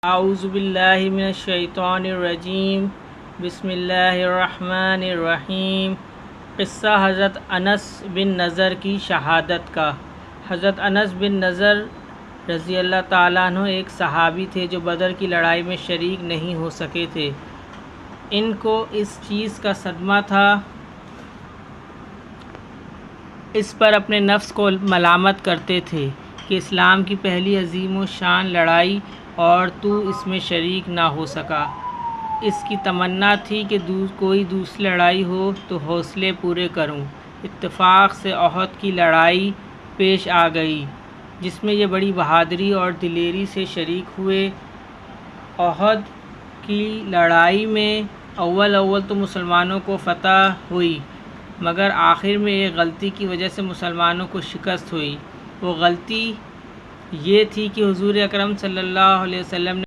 اعوذ باللہ من الشیطان الرجیم بسم اللہ الرحمن الرحیم۔ قصہ حضرت انس بن نضر کی شہادت کا۔ حضرت انس بن نضر رضی اللہ تعالیٰ عنہ ایک صحابی تھے جو بدر کی لڑائی میں شریک نہیں ہو سکے تھے۔ ان کو اس چیز کا صدمہ تھا، اس پر اپنے نفس کو ملامت کرتے تھے کہ اسلام کی پہلی عظیم و شان لڑائی اور تو اس میں شریک نہ ہو سکا۔ اس کی تمنا تھی کہ کوئی دوسری لڑائی ہو تو حوصلے پورے کروں۔ اتفاق سے احد کی لڑائی پیش آ گئی جس میں یہ بڑی بہادری اور دلیری سے شریک ہوئے۔ احد کی لڑائی میں اول تو مسلمانوں کو فتح ہوئی، مگر آخر میں ایک غلطی کی وجہ سے مسلمانوں کو شکست ہوئی۔ وہ غلطی یہ تھی کہ حضور اکرم صلی اللہ علیہ وسلم نے